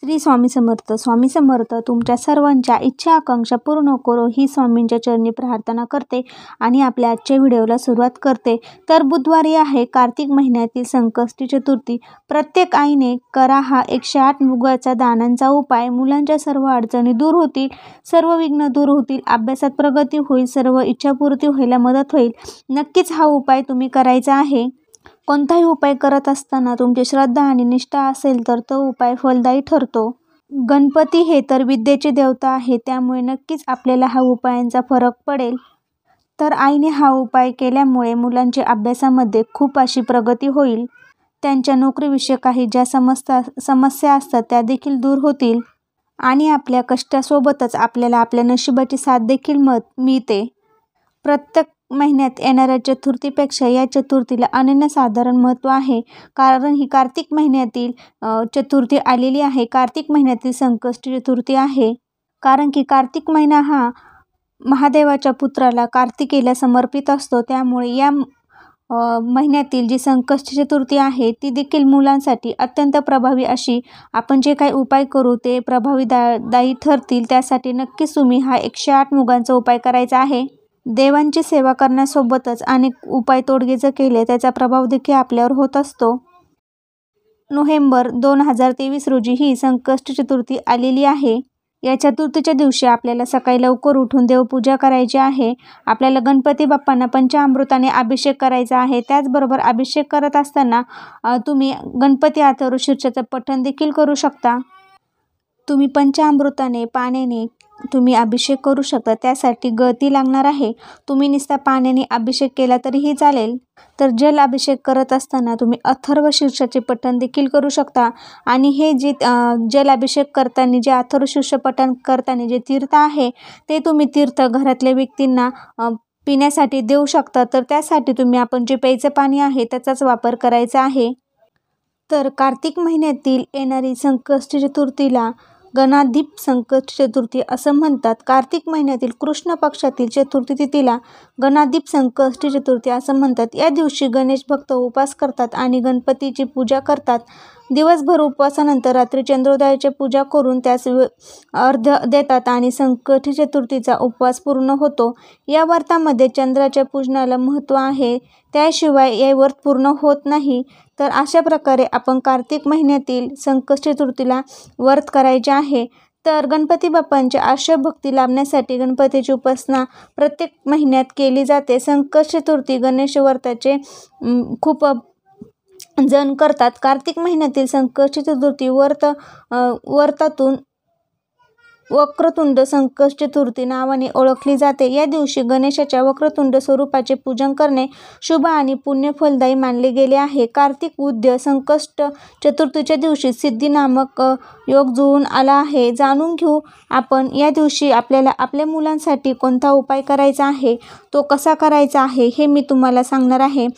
श्री स्वामी समर्थ. स्वामी समर्थ तुमच्या सर्वांच्या इच्छा आकांक्षा पूर्ण करो ही स्वामींच्या चरणी प्रार्थना करते आणि आपल्या आजच्या व्हिडिओला सुरुवात करते. तर बुधवारी आहे कार्तिक महिन्यातील संकष्टी चतुर्थी. प्रत्येक आईने करा हा 108 मुगाचा दानांचा उपाय. मुलांच्या सर्व अडचणी दूर होतील, सर्व विघ्न दूर होतील, अभ्यासात प्रगती होईल, सर्व इच्छापूर्ती व्हायला मदत होईल. नक्कीच हा उपाय तुम्ही करायचा आहे. कोणताही उपाय करत असताना तुमची श्रद्धा आणि निष्ठा असेल तर तो उपाय फलदायी ठरतो. गणपती हे तर विद्येचे देवता आहे, त्यामुळे नक्कीच आपल्याला हा उपायांचा फरक पडेल. तर आईने हा उपाय केल्यामुळे मुलांच्या अभ्यासामध्ये खूप अशी प्रगती होईल. त्यांच्या नोकरीविषयी काही ज्या समस्या असतात त्या देखील दूर होतील आणि आपल्या कष्टासोबतच आपल्याला आपल्या नशिबाची साथ देखील मिळते. प्रत्येक महिन्यात येणाऱ्या चतुर्थीपेक्षा या चतुर्थीला अनन्यसाधारण महत्त्व आहे, कारण ही कार्तिक महिन्यातील चतुर्थी आलेली आहे. कार्तिक महिन्यातील संकष्टी चतुर्थी आहे, कारण की कार्तिक महिना हा महादेवाच्या पुत्राला कार्तिकेयला समर्पित असतो. त्यामुळे या महिन्यातील जी संकष्टी चतुर्थी आहे ती देखील मुलांसाठी अत्यंत प्रभावी अशी आपण जे काही उपाय करू ते प्रभावीदायी ठरतील. त्यासाठी नक्कीच तुम्ही हा 108 मुगांचा उपाय करायचा आहे. देवांची सेवा करण्यासोबतच अनेक उपाय तोडगे जर केले त्याचा प्रभाव देखील आपल्यावर होत असतो. नोव्हेंबर 2023 रोजी ही संकष्टी चतुर्थी आलेली आहे. या चतुर्थीच्या दिवशी आपल्याला सकाळी लवकर उठून देवपूजा करायची आहे. आपल्याला गणपती बाप्पांना पंचामृताने अभिषेक करायचा आहे. त्याचबरोबर अभिषेक करत असताना तुम्ही गणपती अथर्वशीर्षाचं पठण देखील करू शकता. तुम्ही पंचामृताने पाण्याने तुम्ही अभिषेक करू शकता. त्यासाठी गळती लागणार आहे. तुम्ही नुसता पाण्याने अभिषेक केला तरीही चालेल. तर जल अभिषेक करत असताना तुम्ही अथर्वशीर्षाचे पठण देखील करू शकता. आणि हे जे जल अभिषेक करताना जे अथर्वशीर्ष पठण करताना जे तीर्थ आहे ते तुम्ही तीर्थ घरातल्या व्यक्तींना पिण्यासाठी देऊ शकता. तर त्यासाठी तुम्ही आपण जे प्यायचं पाणी आहे त्याचाच वापर करायचा आहे. तर कार्तिक महिन्यातील येणारी संकष्टी चतुर्थीला गणाधिप संकष्टी चतुर्थी असं म्हणतात. कार्तिक महिन्यातील कृष्ण पक्षातील चतुर्थी तिथीला गणाधिप संकष्टी चतुर्थी असं म्हणतात. या दिवशी गणेश भक्त उपवास करतात आणि गणपतीची पूजा करतात. दिवसभर उपवासानंतर रात्री चंद्रोदयाची पूजा करून त्यास अर्घ्य देतात आणि संकष्टी चतुर्थीचा उपवास पूर्ण होतो. या व्रतामध्ये चंद्राच्या पूजनाला महत्त्व आहे, त्याशिवाय हे व्रत पूर्ण होत नाही. तर अशा प्रकारे आपण कार्तिक महिन्यातील संकष्टी चतुर्थीला व्रत करायचे आहे. तर गणपती बाप्पांच्या आशय भक्ती लाभण्यासाठी गणपतीची उपासना प्रत्येक महिन्यात केली जाते. संकष्टी चतुर्थी गणेश व्रताचे खूप जण करतात. कार्तिक महिन्यातील संकष्टी चतुर्थी व्रतातून वक्रतुंड संकष्टी चतुर्थी नावाने ओळखली जाते. या दिवशी गणेशाच्या वक्रतुंड स्वरूपाचे पूजन करणे शुभ आणि पुण्य फलदायी मानले गेले आहे. कार्तिक वद्य संकष्ट चतुर्थीच्या दिवशी सिद्धी नामक योग जुळून आला आहे. जाणून घेऊ आपण या दिवशी आपल्याला आपल्या मुलांसाठी कोणता उपाय करायचा आहे, तो कसा करायचा आहे हे मी तुम्हाला सांगणार आहे.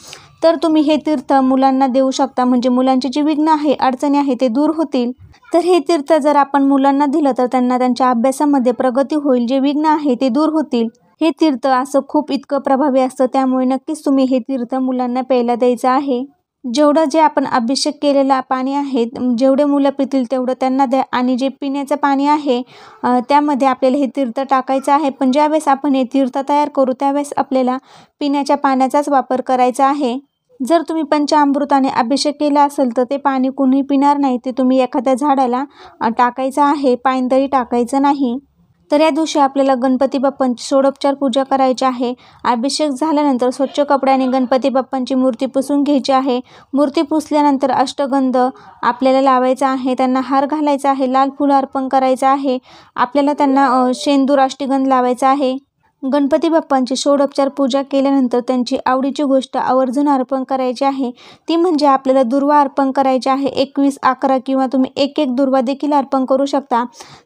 तर तुम्ही हे तीर्थ मुलांना देऊ शकता, म्हणजे मुलांची जी विघ्न आहे अडचणी आहे ते दूर होतील. तर हे तीर्थ जर आपण मुलांना दिलं तर त्यांना त्यांच्या अभ्यासामध्ये प्रगती होईल, जे विघ्न आहे ते दूर होतील. हे तीर्थ असं खूप इतकं प्रभावी असतं, त्यामुळे नक्कीच तुम्ही हे तीर्थ मुलांना प्यायला द्यायचं आहे. जेवढं जे आपण अभिषेक केलेलं पाणी आहे जेवढे मुलं पितील तेवढं त्यांना द्या. आणि जे पिण्याचं पाणी आहे त्यामध्ये आपल्याला हे तीर्थ टाकायचं आहे. पण ज्यावेळेस आपण हे तीर्थ तयार करू त्यावेळेस आपल्याला पिण्याच्या पाण्याचाच वापर करायचा आहे. जर तुम्ही पंचामृताने अभिषेक केला असेल तर ते पाणी कुणी पिणार नाही, ते तुम्ही एखाद्या झाडाला टाकायचं आहे, पायंदळी टाकायचं नाही. तर या दिवशी आपल्याला गणपती बाप्पांची षोडोपचार पूजा करायची आहे. अभिषेक झाल्यानंतर स्वच्छ कपड्याने गणपती बाप्पांची मूर्ती पुसून घ्यायची आहे. मूर्ती पुसल्यानंतर अष्टगंध आपल्याला लावायचा आहे, त्यांना हार घालायचा आहे, लाल फुलं अर्पण करायचं आहे. आपल्याला त्यांना शेंदूर अष्टगंध लावायचा आहे. गणपती बाप्पांची षोडोपचार पूजा केल्यानंतर त्यांची आवडीची गोष्ट आवर्जून अर्पण करायची आहे. ती म्हणजे आपल्याला दुर्वा अर्पण करायची आहे. 21, 11 किंवा तुम्ही एक दुर्वा देखील अर्पण करू शकता.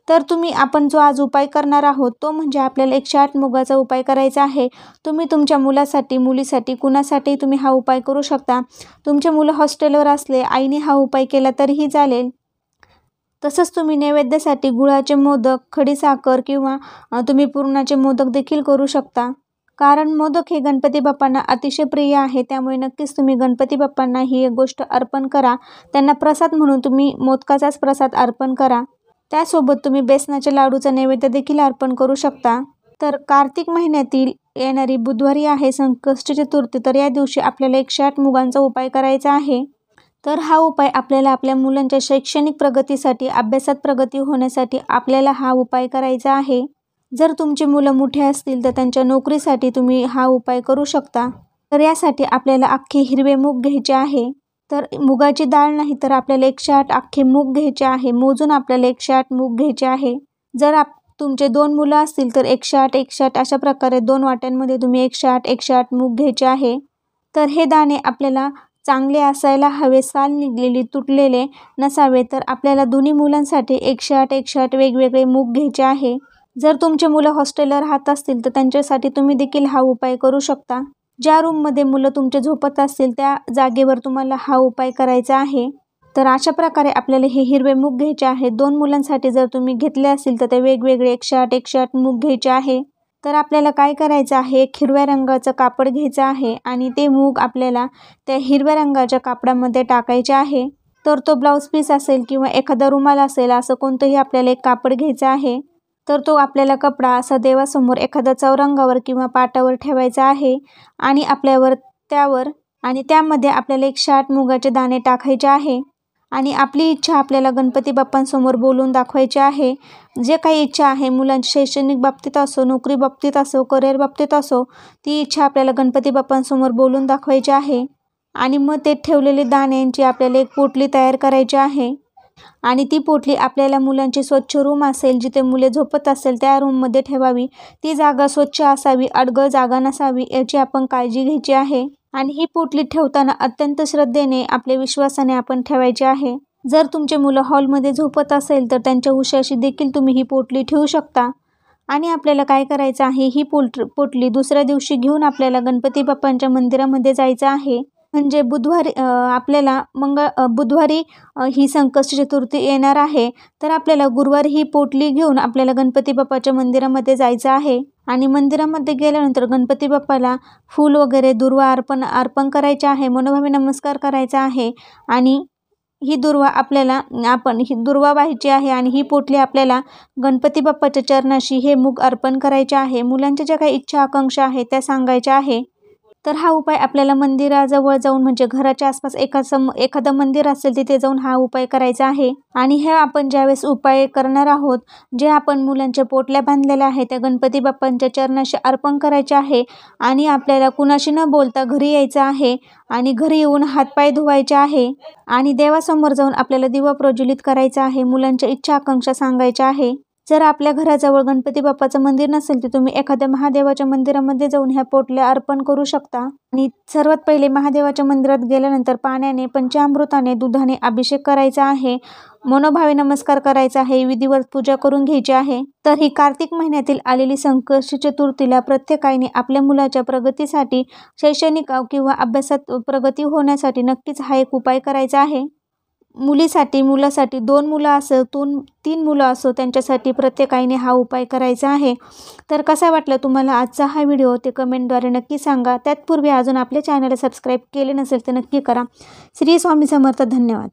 तर आपण जो आज उपाय करणार आहोत तो म्हणजे आपल्याला 108 मुगाचा उपाय करायचा आहे. तुम्ही तुमच्या मुलासाठी, मुलीसाठी, कुणासाठी तुम्ही हा उपाय करू शकता. तुमचे मुलं हॉस्टेलवर असले आईने हा उपाय केला तरीही चालेल. तसंच तुम्ही नैवेद्यासाठी गुळाचे मोदक, खडीसाखर किंवा तुम्ही पुरणाचे मोदक देखील करू शकता. कारण मोदक हे गणपती बाप्पांना अतिशय प्रिय आहे, त्यामुळे नक्कीच तुम्ही गणपती बाप्पांना ही एक गोष्ट अर्पण करा. त्यांना प्रसाद म्हणून तुम्ही मोदकाचाच प्रसाद अर्पण करा. त्यासोबत तुम्ही बेसनाच्या लाडूचा नैवेद्य देखील अर्पण करू शकता. तर कार्तिक महिन्यातील येणारी बुधवारी आहे संकष्टी चतुर्थी. तर या दिवशी आपल्याला 108 मुगांचा उपाय करायचा आहे. तर हा उपाय आपल्याला आपल्या मुलांच्या शैक्षणिक प्रगतीसाठी, अभ्यासात प्रगती होण्यासाठी आपल्याला हा उपाय करायचा आहे. जर तुमची मुलं मोठी असतील तर त्यांच्या नोकरीसाठी तुम्ही हा उपाय करू शकता. तर यासाठी आपल्याला अख्खे हिरवे मूग घ्यायचे आहे. तर मुगाची डाळ नाही तर आपल्याला 108 अख्खे मूग घ्यायचे आहे. मोजून आपल्याला 108 मूग घ्यायचे आहे. जर तुमचे 2 मुलं असतील तर 108 अशा प्रकारे 2 वाट्यांमध्ये तुम्ही 108 मूग घ्यायचे आहे. तर हे दाणे आपल्याला चांगले असायला हवे, साल निघलेली, तुटलेले नसावे. तर आपल्याला दोन्ही मुलांसाठी 108 वेगवेगळे मूग घ्यायचे आहे. जर तुमचे मुलं हॉस्टेलला राहत असतील तर त्यांच्यासाठी तुम्ही देखील हा उपाय करू शकता. ज्या रूममध्ये मुलं तुमचे झोपत असतील त्या जागेवर तुम्हाला हा उपाय करायचा आहे. तर अशा प्रकारे आपल्याला हे हिरवे मूग घ्यायचे आहेत. 2 मुलांसाठी जर तुम्ही घेतले असतील तर ते वेगवेगळे 108 मूग घ्यायचे आहे. तर आपल्याला काय करायचं आहे, एक हिरव्या रंगाचं कापड घ्यायचं आहे आणि ते मूग आपल्याला त्या हिरव्या रंगाच्या कापडामध्ये टाकायचे आहे. तर तो ब्लाऊज पीस असेल किंवा एखादा रुमाल असेल, असं कोणतंही आपल्याला एक कापड घ्यायचं आहे. तर तो आपल्याला कपडा असा देवासमोर एखाद्या चौरंगावर किंवा पाटावर ठेवायचा आहे आणि त्यामध्ये आपल्याला 108 मुगाचे दाणे टाकायचे आहे आणि आपली इच्छा आपल्याला गणपती बाप्पांसमोर बोलून दाखवायची आहे. जे काही इच्छा आहे, मुलांच्या शैक्षणिक बाबतीत असो, नोकरी बाबतीत असो, करिअर बाबतीत असो, ती इच्छा आपल्याला गणपती बाप्पांसमोर बोलून दाखवायची आहे. आणि मग ते ठेवलेले दाण्यांची आपल्याला एक पोटली तयार करायची आहे आणि ती पोटली आपल्याला मुलांची स्वच्छ रूम असेल, जिथे मुले झोपत असेल त्या रूममध्ये ठेवावी. ती जागा स्वच्छ असावी, अडगळ जागा नसावी, याची आपण काळजी घ्यायची आहे. आणि ही पोटली ठेवताना अत्यंत श्रद्धेने, आपल्या विश्वासाने आपण ठेवायची आहे. जर तुमचे मुलं हॉलमध्ये झोपत असेल तर त्यांच्या उशाशी देखील तुम्ही ही पोटली ठेवू शकता. आणि आपल्याला काय करायचं आहे, ही पोटली दुसऱ्या दिवशी घेऊन आपल्याला गणपती बाप्पांच्या मंदिरामध्ये जायचं आहे. म्हणजे बुधवारी ही संकष्टी चतुर्थी येणार आहे. तर आपल्याला गुरुवारी ही पोटली घेऊन आपल्याला गणपती बाप्पाच्या मंदिरामध्ये जायचं आहे. आणि मंदिरामध्ये गेल्यानंतर गणपती बाप्पाला फूल वगैरे दुर्वा अर्पण करायचे आहे, मनोभावे नमस्कार करायचा आहे. आणि ही दुर्वा वाहायची आहे आणि ही पोटली आपल्याला गणपती बाप्पाच्या चरणाशी हे मूग अर्पण करायचे आहे. मुलांच्या ज्या काही इच्छा आकांक्षा आहेत त्या सांगायच्या आहे. तर हा उपाय आपल्याला मंदिराजवळ जाऊन, म्हणजे घराच्या आसपास एखादं मंदिर असेल तिथे जाऊन हा उपाय करायचा आहे. आणि हे आपण ज्यावेळेस उपाय करणार आहोत, जे आपण मुलांच्या पोटल्या बांधलेल्या आहेत त्या गणपती बाप्पांच्या चरणाशी अर्पण करायचे आहे. आणि आपल्याला कुणाशी न बोलता घरी यायचं आहे आणि घरी येऊन हातपाय धुवायचे आहे आणि देवासमोर जाऊन आपल्याला दिवा प्रज्वलित करायचा आहे. मुलांच्या इच्छा आकांक्षा सांगायच्या आहे. जर आपल्या घराजवळ गणपती बाप्पाचं मंदिर नसेल तर तुम्ही एखाद्या महादेवाच्या मंदिरामध्ये जाऊन ह्या पोटल्या अर्पण करू शकता. आणि सर्वात पहिले महादेवाच्या मंदिरात गेल्यानंतर पाण्याने, पंचामृताने, दुधाने अभिषेक करायचा आहे. मनोभावे नमस्कार करायचा आहे, विधिवत पूजा करून घ्यायची आहे. तर ही कार्तिक महिन्यातील आलेली संकष्टी चतुर्थीला प्रत्येकाने आपल्या मुलाच्या प्रगतीसाठी, शैक्षणिक किंवा अभ्यासात प्रगती होण्यासाठी नक्कीच हा एक उपाय करायचा आहे. मुलासाठी 2 मुलं असो, 3 मुलं असो, त्यांच्यासाठी प्रत्येकाने हा उपाय करायचा आहे. तर कसा वाटला तुम्हाला आजचा हा व्हिडिओ ते कमेंटद्वारे नक्की सांगा. त्याचपूर्वी अजून आपल्या चॅनलला सबस्क्राईब केले नसेल तर नक्की करा. श्री स्वामी समर्थ. धन्यवाद.